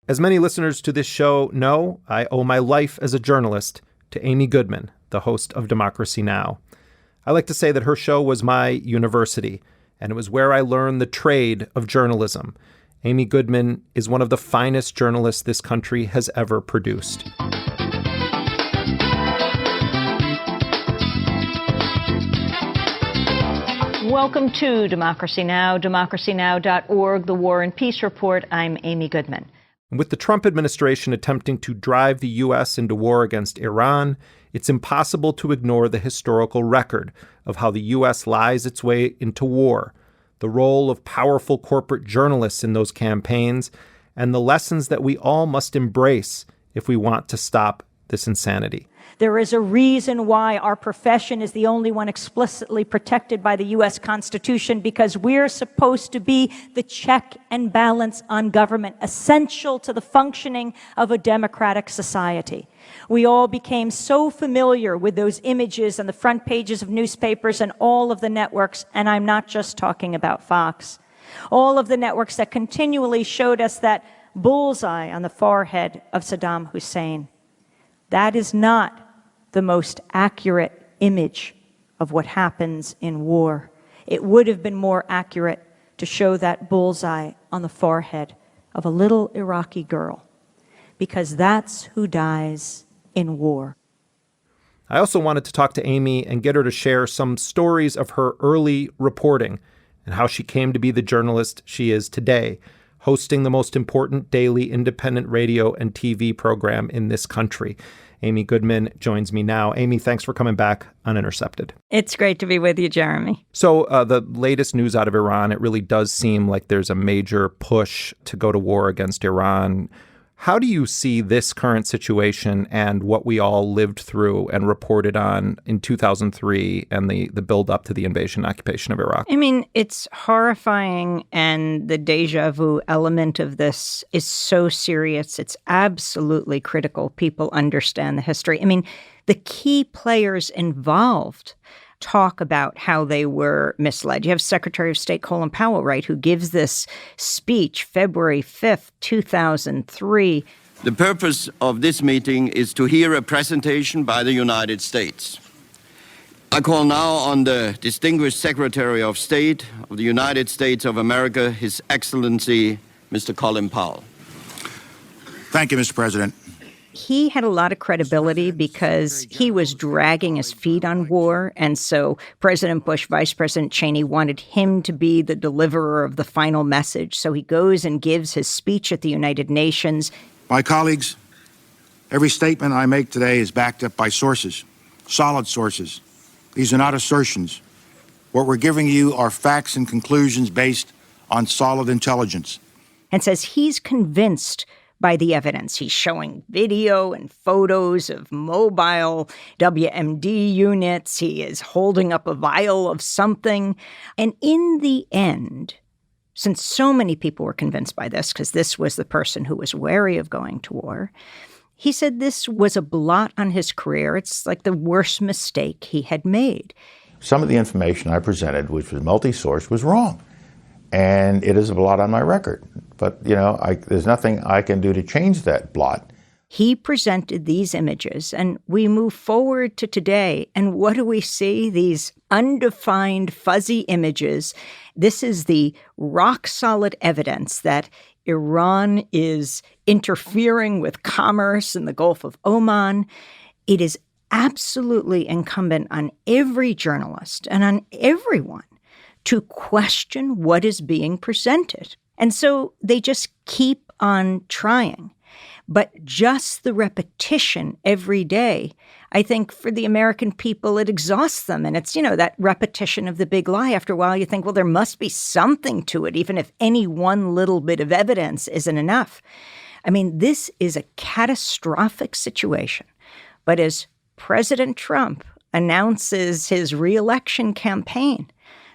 As many listeners to this show know, I owe my life as a journalist to Amy Goodman, the host of Democracy Now! I like to say that her show was my university, and it was where I learned the trade of journalism. Amy Goodman is one of the finest journalists this country has ever produced. Welcome to Democracy Now!, democracynow.org, the War and Peace Report. I'm Amy Goodman. With the Trump administration attempting to drive the U.S. into war against Iran, it's impossible to ignore the historical record of how the U.S. lies its way into war, the role of powerful corporate journalists in those campaigns, and the lessons that we all must embrace if we want to stop this insanity. There is a reason why our profession is the only one explicitly protected by the U.S. Constitution, because we're supposed to be the check and balance on government, essential to the functioning of a democratic society. We all became so familiar with those images on the front pages of newspapers and all of the networks, and I'm not just talking about Fox. All of the networks that continually showed us that bullseye on the forehead of Saddam Hussein. That is not the most accurate image of what happens in war. It would have been more accurate to show that bullseye on the forehead of a little Iraqi girl, because that's who dies in war. I also wanted to talk to Amy and get her to share some stories of her early reporting and how she came to be the journalist she is today, hosting the most important daily independent radio and TV program in this country. Amy Goodman joins me now. Amy, thanks for coming back on Intercepted. It's great to be with you, Jeremy. So the latest news out of Iran, it really does seem like there's a major push to go to war against Iran. How do you see this current situation and what we all lived through and reported on in 2003 and the build-up to the invasion and occupation of Iraq? I mean, it's horrifying, and the deja vu element of this is so serious. It's absolutely critical people understand the history. I mean, the key players involved talk about how they were misled. You have Secretary of State Colin Powell, right, who gives this speech February 5th, 2003. The purpose of this meeting is to hear a presentation by the United States. I call now on the distinguished Secretary of State of the United States of America, His Excellency, Mr. Colin Powell. Thank you, Mr. President. He had a lot of credibility because he was dragging his feet on war. And so President Bush, Vice President Cheney wanted him to be the deliverer of the final message. So he goes and gives his speech at the United Nations. My colleagues, every statement I make today is backed up by sources, solid sources. These are not assertions. What we're giving you are facts and conclusions based on solid intelligence. And says he's convinced by the evidence. He's showing video and photos of mobile WMD units. He is holding up a vial of something. And in the end, since so many people were convinced by this, because this was the person who was wary of going to war, he said this was a blot on his career. It's like the worst mistake he had made. Some of the information I presented, which was multi-source, was wrong. And it is a blot on my record. But, there's nothing I can do to change that blot. He presented these images, and we move forward to today. And what do we see? These undefined, fuzzy images. This is the rock-solid evidence that Iran is interfering with commerce in the Gulf of Oman. It is absolutely incumbent on every journalist and on everyone to question what is being presented. And so they just keep on trying. But just the repetition every day, I think for the American people, it exhausts them. And it's, that repetition of the big lie. After a while, you think, well, there must be something to it, even if any one little bit of evidence isn't enough. I mean, this is a catastrophic situation. But as President Trump announces his reelection campaign,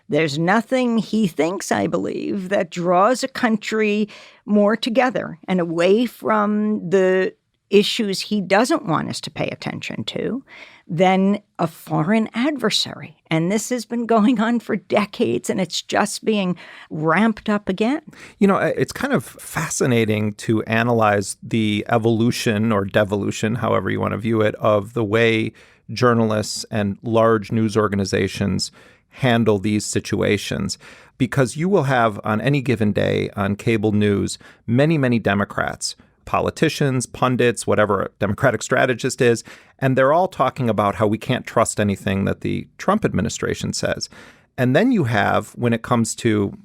there's nothing he thinks, I believe, that draws a country more together and away from the issues he doesn't want us to pay attention to than a foreign adversary. And this has been going on for decades, and it's just being ramped up again. You know, it's kind of fascinating to analyze the evolution or devolution, however you want to view it, of the way journalists and large news organizations handle these situations. Because you will have on any given day on cable news many, many Democrats, politicians, pundits, whatever a Democratic strategist is, and they're all talking about how we can't trust anything that the Trump administration says. And then you have, when it comes to,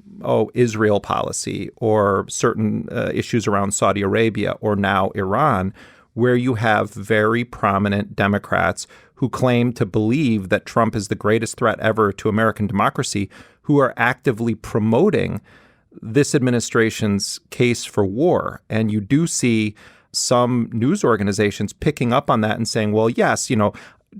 Israel policy or certain issues around Saudi Arabia or now Iran, where you have very prominent Democrats who claim to believe that Trump is the greatest threat ever to American democracy, who are actively promoting this administration's case for war. And you do see some news organizations picking up on that and saying, well, yes,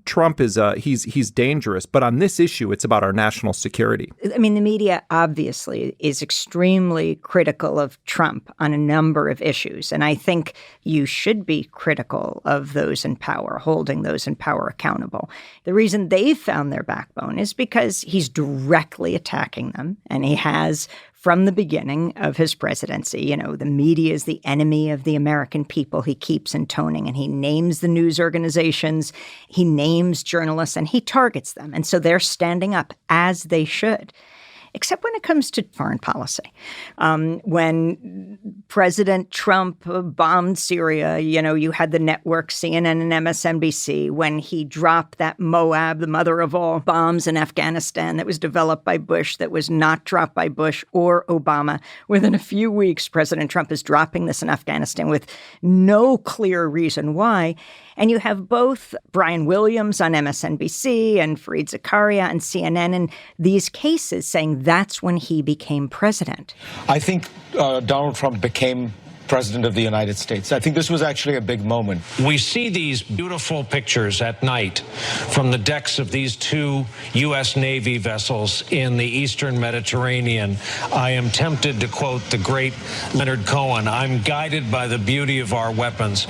Trump is he's dangerous, but on this issue, it's about our national security. I mean, the media obviously is extremely critical of Trump on a number of issues. And I think you should be critical of those in power, holding those in power accountable. The reason they've found their backbone is because he's directly attacking them, and he has from the beginning of his presidency. The media is the enemy of the American people, he keeps intoning, and he names the news organizations, he names journalists, and he targets them. And so they're standing up, as they should. Except when it comes to foreign policy. When President Trump bombed Syria, you had the network CNN and MSNBC. When he dropped that Moab, the mother of all bombs in Afghanistan that was developed by Bush, that was not dropped by Bush or Obama. Within a few weeks, President Trump is dropping this in Afghanistan with no clear reason why. And you have both Brian Williams on MSNBC and Fareed Zakaria on CNN in these cases saying that's when he became president. I think Donald Trump became President of the United States. I think this was actually a big moment. We see these beautiful pictures at night from the decks of these two U.S. Navy vessels in the Eastern Mediterranean. I am tempted to quote the great Leonard Cohen, I'm guided by the beauty of our weapons.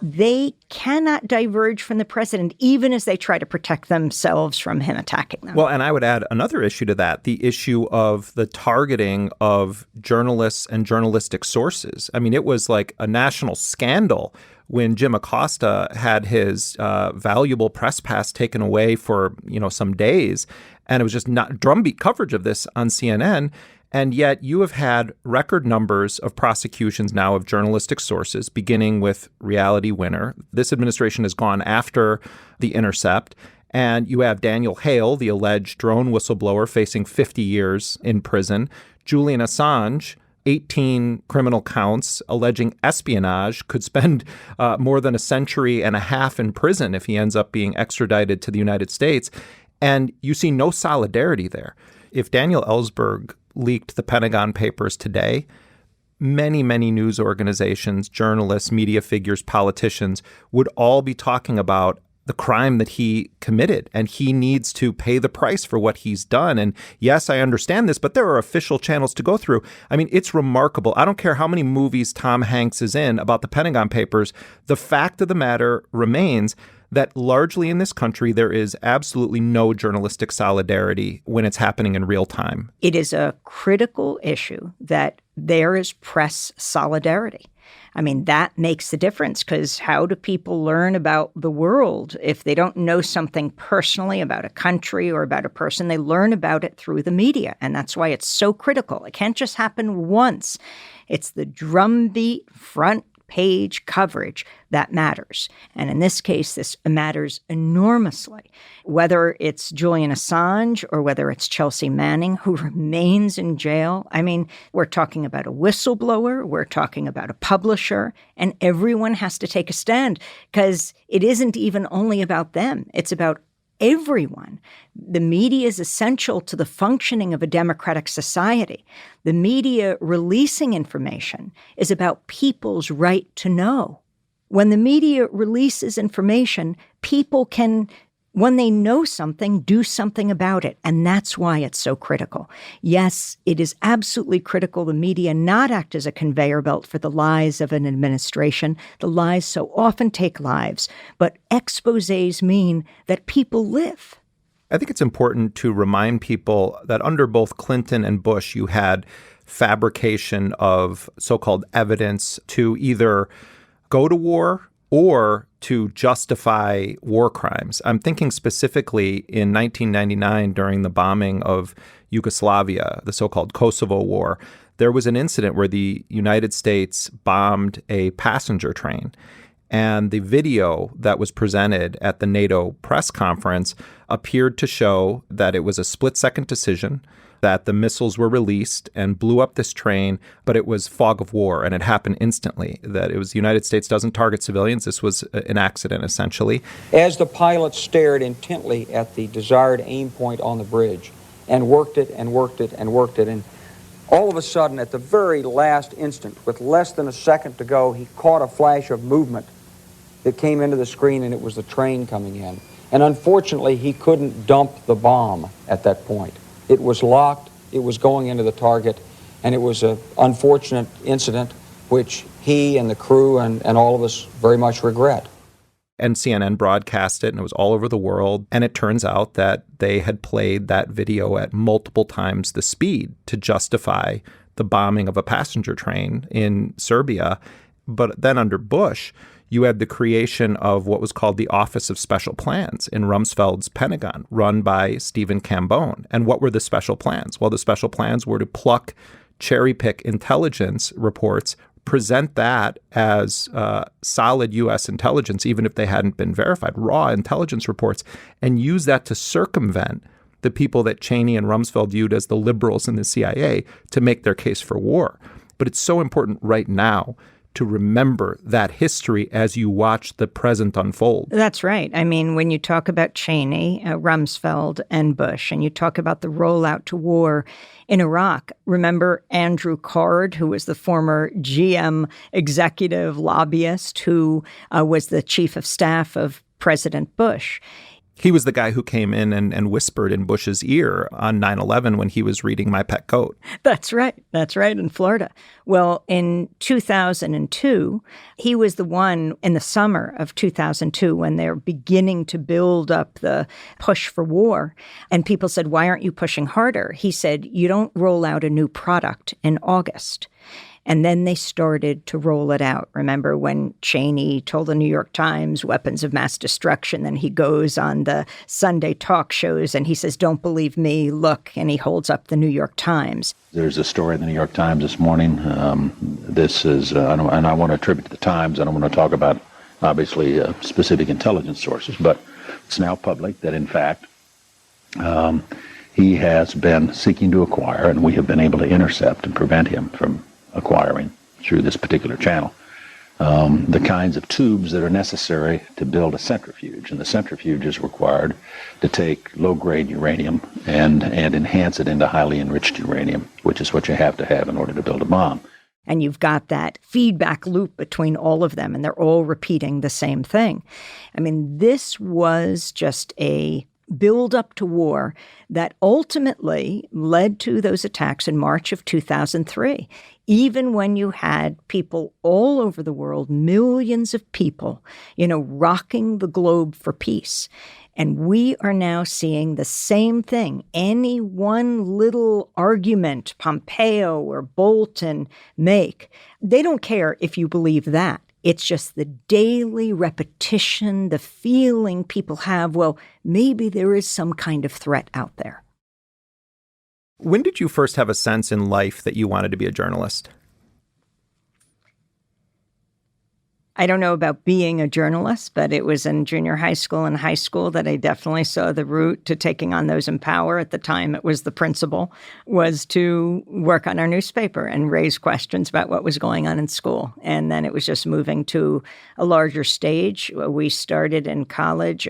They cannot diverge from the president, even as they try to protect themselves from him attacking them. Well, and I would add another issue to that, the issue of the targeting of journalists and journalistic sources. I mean, it was like a national scandal when Jim Acosta had his valuable press pass taken away for, some days. And it was just not drumbeat coverage of this on CNN. And yet you have had record numbers of prosecutions now of journalistic sources, beginning with Reality Winner. This administration has gone after the Intercept. And you have Daniel Hale, the alleged drone whistleblower, facing 50 years in prison. Julian Assange, 18 criminal counts alleging espionage, could spend more than a century and a half in prison if he ends up being extradited to the United States. And you see no solidarity there. If Daniel Ellsberg leaked the Pentagon Papers today, many, many news organizations, journalists, media figures, politicians would all be talking about the crime that he committed, and he needs to pay the price for what he's done. And yes, I understand this, but there are official channels to go through. I mean, it's remarkable. I don't care how many movies Tom Hanks is in about the Pentagon Papers. The fact of the matter remains that largely in this country, there is absolutely no journalistic solidarity when it's happening in real time. It is a critical issue that there is press solidarity. I mean, that makes the difference, because how do people learn about the world if they don't know something personally about a country or about a person? They learn about it through the media, and that's why it's so critical. It can't just happen once. It's the drumbeat front page coverage that matters. And in this case, this matters enormously. Whether it's Julian Assange or whether it's Chelsea Manning, who remains in jail. I mean, we're talking about a whistleblower, we're talking about a publisher, and everyone has to take a stand, because it isn't even only about them. It's about everyone. The media is essential to the functioning of a democratic society. The media releasing information is about people's right to know. When the media releases information, people can When they know something, do something about it. And that's why it's so critical. Yes, it is absolutely critical the media not act as a conveyor belt for the lies of an administration. The lies so often take lives. But exposés mean that people live. I think it's important to remind people that under both Clinton and Bush, you had fabrication of so-called evidence to either go to war or to justify war crimes. I'm thinking specifically in 1999 during the bombing of Yugoslavia, the so-called Kosovo War, there was an incident where the United States bombed a passenger train. And the video that was presented at the NATO press conference appeared to show that it was a split-second decision, that the missiles were released and blew up this train, but it was fog of war, and it happened instantly. That it was the United States doesn't target civilians. This was an accident, essentially. As the pilot stared intently at the desired aim point on the bridge and worked it and worked it and worked it, and all of a sudden, at the very last instant, with less than a second to go, he caught a flash of movement that came into the screen, and it was the train coming in. And unfortunately, he couldn't dump the bomb at that point. It was locked, it was going into the target, and it was an unfortunate incident which he and the crew and all of us very much regret. And CNN broadcast it, and it was all over the world. And it turns out that they had played that video at multiple times the speed to justify the bombing of a passenger train in Serbia. But then under Bush, you had the creation of what was called the Office of Special Plans in Rumsfeld's Pentagon, run by Stephen Cambone. And what were the special plans? Well, the special plans were to pluck, cherry-pick intelligence reports, present that as solid U.S. intelligence, even if they hadn't been verified, raw intelligence reports, and use that to circumvent the people that Cheney and Rumsfeld viewed as the liberals in the CIA to make their case for war. But it's so important right now to remember that history as you watch the present unfold. That's right. I mean, when you talk about Cheney, Rumsfeld, and Bush, and you talk about the rollout to war in Iraq, remember Andrew Card, who was the former GM executive lobbyist who was the chief of staff of President Bush. He was the guy who came in and whispered in Bush's ear on 9/11 when he was reading My Pet Goat. That's right. That's right, in Florida. Well, in 2002, he was the one in the summer of 2002 when they're beginning to build up the push for war. And people said, why aren't you pushing harder? He said, you don't roll out a new product in August. And then they started to roll it out. Remember when Cheney told the New York Times weapons of mass destruction, then he goes on the Sunday talk shows and he says, don't believe me, look, and he holds up the New York Times. There's a story in the New York Times this morning. This is, and I want to attribute to the Times, I don't want to talk about, obviously, specific intelligence sources, but it's now public that, in fact, he has been seeking to acquire, and we have been able to intercept and prevent him from acquiring through this particular channel, the kinds of tubes that are necessary to build a centrifuge. And the centrifuge is required to take low-grade uranium and enhance it into highly enriched uranium, which is what you have to have in order to build a bomb. And you've got that feedback loop between all of them, and they're all repeating the same thing. I mean, this was just a build up to war that ultimately led to those attacks in March of 2003. Even when you had people all over the world, millions of people, rocking the globe for peace. And we are now seeing the same thing. Any one little argument Pompeo or Bolton make, they don't care if you believe that. It's just the daily repetition, the feeling people have, well, maybe there is some kind of threat out there. When did you first have a sense in life that you wanted to be a journalist? I don't know about being a journalist, but it was in junior high school and high school that I definitely saw the route to taking on those in power. At the time, it was the principal, was to work on our newspaper and raise questions about what was going on in school. And then it was just moving to a larger stage. We started in college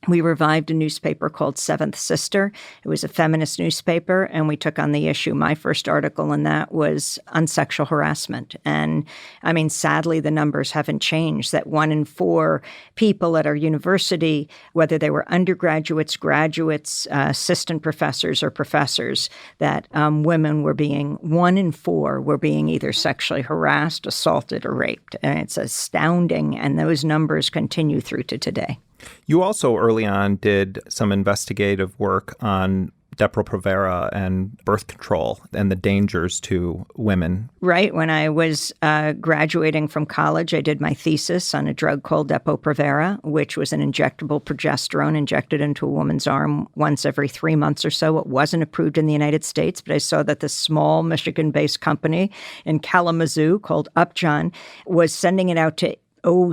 We revived a newspaper called Seventh Sister. It was a feminist newspaper, and we took on the issue. My first article in that was on sexual harassment. And I mean, sadly, the numbers haven't changed, that 1 in 4 people at our university, whether they were undergraduates, graduates, assistant professors, or professors, that women were being, 1 in 4 were being either sexually harassed, assaulted, or raped. And it's astounding. And those numbers continue through to today. You also early on did some investigative work on Depo-Provera and birth control and the dangers to women. Right. When I was graduating from college, I did my thesis on a drug called Depo-Provera, which was an injectable progesterone injected into a woman's arm once every 3 months or so. It wasn't approved in the United States, but I saw that this small Michigan-based company in Kalamazoo called Upjohn was sending it out to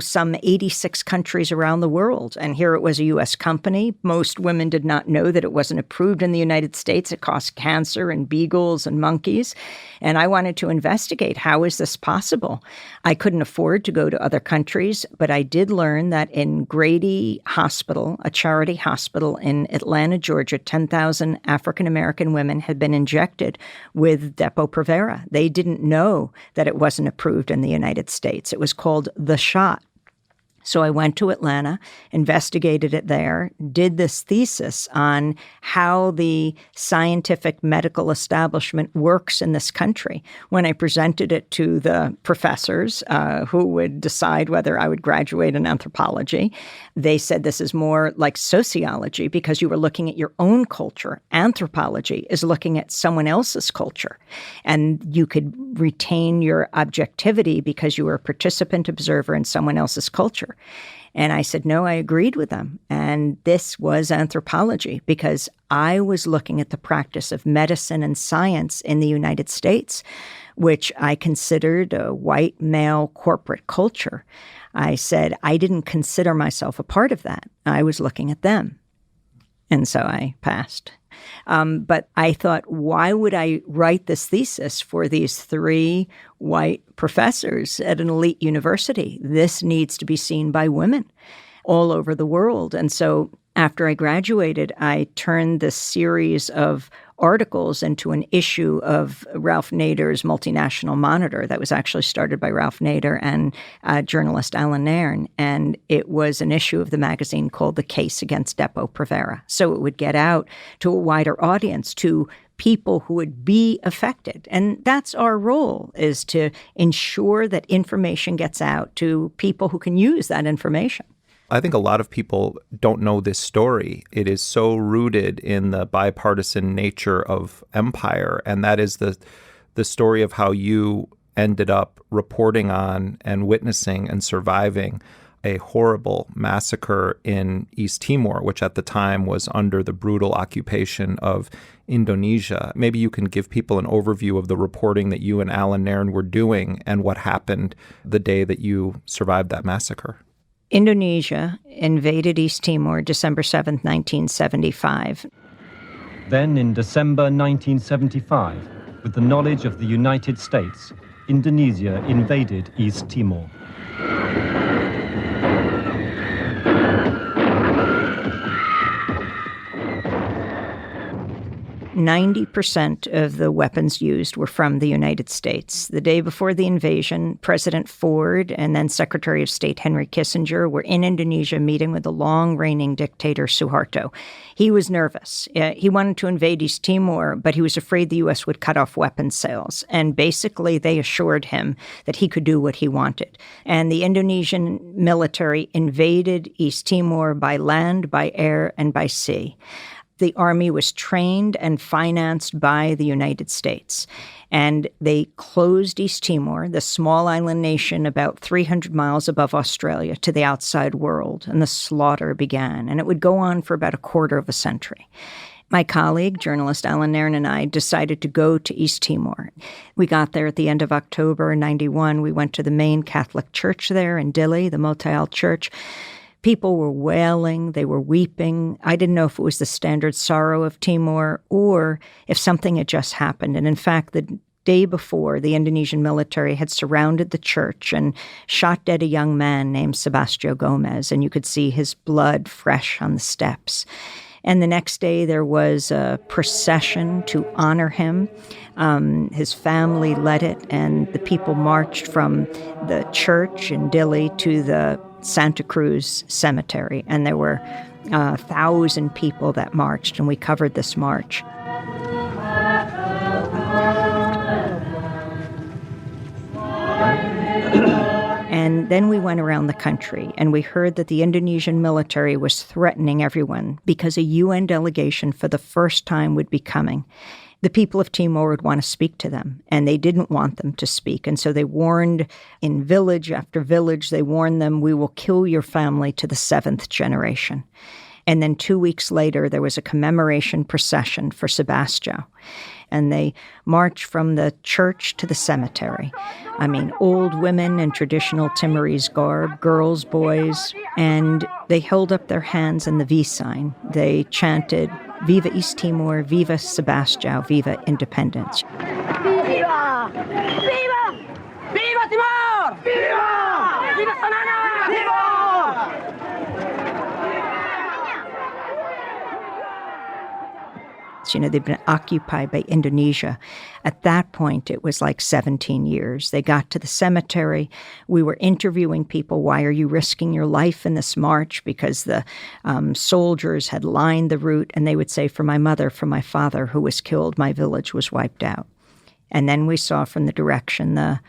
some 86 countries around the world. And here it was a U.S. company. Most women did not know that it wasn't approved in the United States. It caused cancer in beagles and monkeys. And I wanted to investigate, how is this possible? I couldn't afford to go to other countries, but I did learn that in Grady Hospital, a charity hospital in Atlanta, Georgia, 10,000 African-American women had been injected with Depo-Provera. They didn't know that it wasn't approved in the United States. It was called the shot. So I went to Atlanta, investigated it there, did this thesis on how the scientific medical establishment works in this country. When I presented it to the professors who would decide whether I would graduate in anthropology, they said this is more like sociology because you were looking at your own culture. Anthropology is looking at someone else's culture. And you could retain your objectivity because you were a participant observer in someone else's culture. And I said, no, I agreed with them. And this was anthropology because I was looking at the practice of medicine and science in the United States, which I considered a white male corporate culture. I said, I didn't consider myself a part of that. I was looking at them. And so I passed. But I thought, why would I write this thesis for these 3 white professors at an elite university? This needs to be seen by women all over the world. And so after I graduated, I turned this series of articles into an issue of Ralph Nader's Multinational Monitor that was actually started by Ralph Nader and journalist Alan Nairn. And it was an issue of the magazine called The Case Against Depo-Provera. So it would get out to a wider audience, to people who would be affected. And that's our role, is to ensure that information gets out to people who can use that information. I think a lot of people don't know this story. It is so rooted in the bipartisan nature of empire, and that is the story of how you ended up reporting on and witnessing and surviving a horrible massacre in East Timor, which at the time was under the brutal occupation of Indonesia. Maybe you can give people an overview of the reporting that you and Alan Nairn were doing and what happened the day that you survived that massacre. Indonesia invaded East Timor December 7, 1975. Then in December 1975, with the knowledge of the United States, Indonesia invaded East Timor. 90% of the weapons used were from the United States. The day before the invasion, President Ford and then Secretary of State Henry Kissinger were in Indonesia meeting with the long-reigning dictator Suharto. He was nervous. He wanted to invade East Timor, but he was afraid the U.S. would cut off weapons sales. And basically, they assured him that he could do what he wanted. And the Indonesian military invaded East Timor by land, by air, and by sea. The army was trained and financed by the United States. And they closed East Timor, the small island nation about 300 miles above Australia, to the outside world. And the slaughter began. And it would go on for about a quarter of a century. My colleague, journalist Alan Nairn, and I decided to go to East Timor. We got there at the end of October 91. We went to the main Catholic church there in Dili, the Motael Church. People were wailing, they were weeping. I didn't know if it was the standard sorrow of Timor or if something had just happened. And in fact, the day before, the Indonesian military had surrounded the church and shot dead a young man named Sebastião Gomez, and you could see his blood fresh on the steps. And the next day, there was a procession to honor him. His family led it, and the people marched from the church in Dili to the Santa Cruz Cemetery. And there were 1,000 people that marched, and we covered this march. And then we went around the country, and we heard that the Indonesian military was threatening everyone because a UN delegation for the first time would be coming. The people of Timor would want to speak to them, and they didn't want them to speak. And so they warned in village after village, they warned them, we will kill your family to the 7th generation. And then 2 weeks later, there was a commemoration procession for Sebastião. And they marched from the church to the cemetery. I mean, old women in traditional Timorese garb, girls, boys, and they held up their hands in the V sign. They chanted, "Viva East Timor, Viva Sebastião, Viva Independence." Viva! Viva! Viva Timor! Viva! Viva Sanana! Viva! You know, they've been occupied by Indonesia. At that point, it was like 17 years. They got to the cemetery. We were interviewing people. Why are you risking your life in this march? Because the soldiers had lined the route, and they would say, for my mother, for my father, who was killed, my village was wiped out. And then we saw from the direction the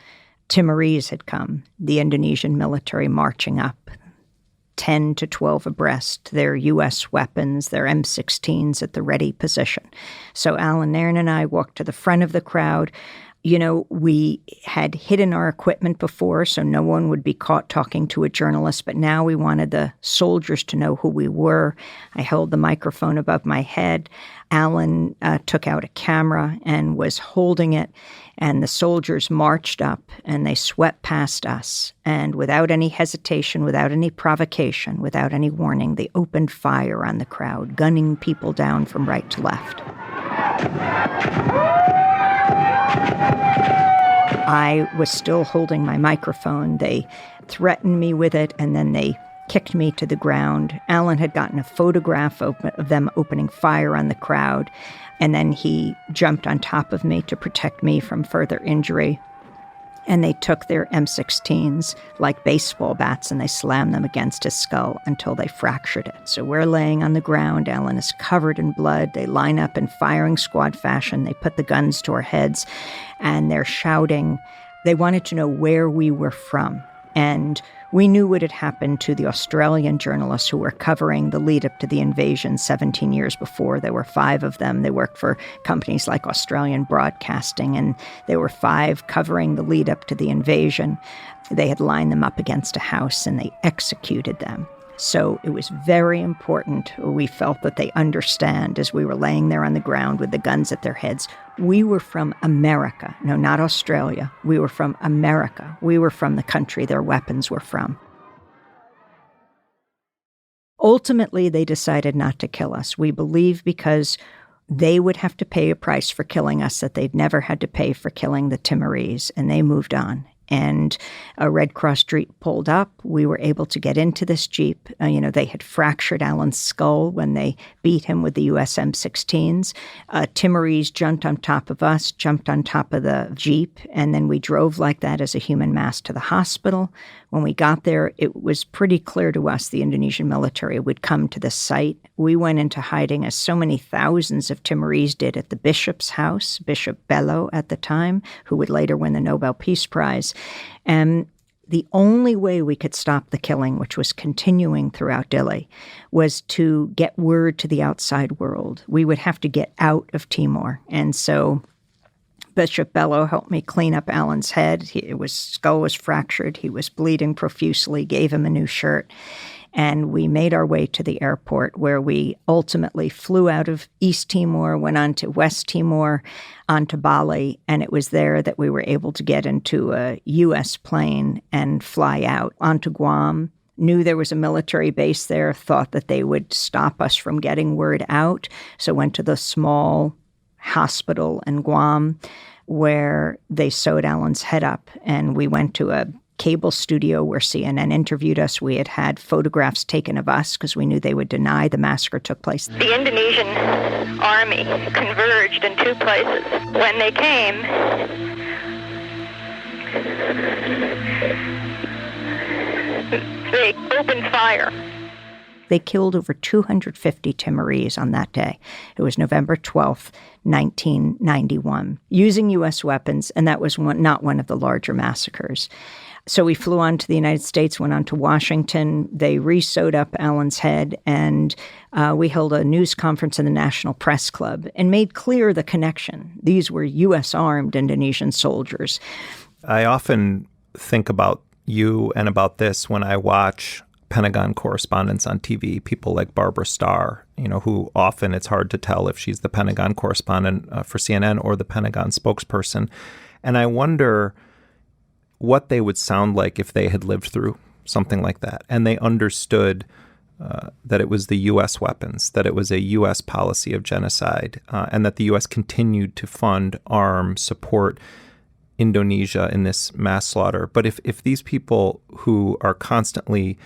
Timorese had come, the Indonesian military marching up. 10 to 12 abreast, their U.S. weapons, their M16s at the ready position. So Alan Nairn and I walked to the front of the crowd. You know, we had hidden our equipment before, so no one would be caught talking to a journalist, but now we wanted the soldiers to know who we were. I held the microphone above my head. Alan took out a camera and was holding it, and the soldiers marched up, and they swept past us. And without any hesitation, without any provocation, without any warning, they opened fire on the crowd, gunning people down from right to left. I was still holding my microphone. They threatened me with it, and then they kicked me to the ground. Alan had gotten a photograph of them opening fire on the crowd, and then he jumped on top of me to protect me from further injury. And they took their M16s like baseball bats, and they slammed them against his skull until they fractured it. So we're laying on the ground. Alan is covered in blood. They line up in firing squad fashion. They put the guns to our heads, and they're shouting. They wanted to know where we were from. And we knew what had happened to the Australian journalists who were covering the lead-up to the invasion 17 years before. There were 5 of them. They worked for companies like Australian Broadcasting, and there were 5 covering the lead-up to the invasion. They had lined them up against a house, and they executed them. So it was very important. We felt that they understand as we were laying there on the ground with the guns at their heads. We were from America. No, not Australia. We were from America. We were from the country their weapons were from. Ultimately, they decided not to kill us. We believe because they would have to pay a price for killing us that they'd never had to pay for killing the Timorese, and they moved on. And a Red Cross Jeep pulled up. We were able to get into this Jeep. They had fractured Alan's skull when they beat him with the US M16s. Timorese jumped on top of us, jumped on top of the Jeep, and then we drove like that as a human mass to the hospital. When we got there, it was pretty clear to us the Indonesian military would come to the site. We went into hiding, as so many thousands of Timorese did, at the bishop's house, Bishop Bello at the time, who would later win the Nobel Peace Prize. And the only way we could stop the killing, which was continuing throughout Dili, was to get word to the outside world. We would have to get out of Timor. And so Bishop Bello helped me clean up Alan's head. His skull was fractured. He was bleeding profusely, gave him a new shirt. And we made our way to the airport, where we ultimately flew out of East Timor, went on to West Timor, onto Bali, and it was there that we were able to get into a U.S. plane and fly out onto Guam. Knew there was a military base there, thought that they would stop us from getting word out, so went to the small hospital in Guam. where they sewed Alan's head up. And we went to a cable studio where CNN interviewed us. We had had photographs taken of us because we knew they would deny the massacre took place. The Indonesian army converged in two places. When they came, they opened fire. They killed over 250 Timorese on that day. It was November 12th, 1991, using U.S. weapons, and that was not one of the larger massacres. So we flew on to the United States, went on to Washington. They re-sewed up Alan's head, and we held a news conference in the National Press Club and made clear the connection. These were U.S.-armed Indonesian soldiers. I often think about you and about this when I watch Pentagon correspondents on TV, people like Barbara Starr, who often it's hard to tell if she's the Pentagon correspondent for CNN or the Pentagon spokesperson. And I wonder what they would sound like if they had lived through something like that. And they understood that it was the U.S. weapons, that it was a U.S. policy of genocide, and that the U.S. continued to fund, arm, support Indonesia in this mass slaughter. But if these people who are constantly,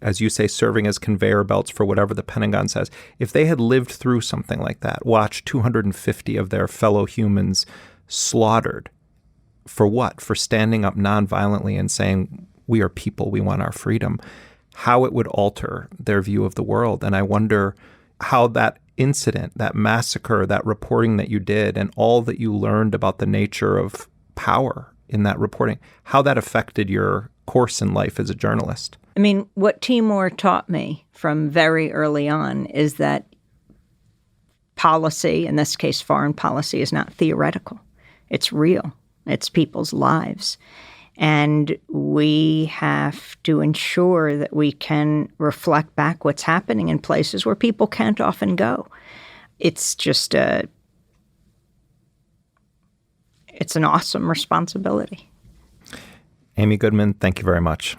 as you say, serving as conveyor belts for whatever the Pentagon says, if they had lived through something like that, watched 250 of their fellow humans slaughtered, for what? For standing up nonviolently and saying, we are people, we want our freedom, how it would alter their view of the world. And I wonder how that incident, that massacre, that reporting that you did, and all that you learned about the nature of power in that reporting, how that affected your course in life as a journalist. I mean, what Timor taught me from very early on is that policy, in this case foreign policy, is not theoretical. It's real. It's people's lives. And we have to ensure that we can reflect back what's happening in places where people can't often go. It's just it's an awesome responsibility. Amy Goodman, thank you very much.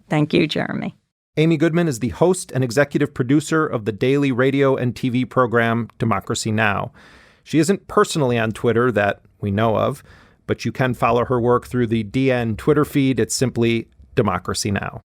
Thank you, Jeremy. Amy Goodman is the host and executive producer of the daily radio and TV program Democracy Now! She isn't personally on Twitter that we know of, but you can follow her work through the DN Twitter feed. It's simply Democracy Now!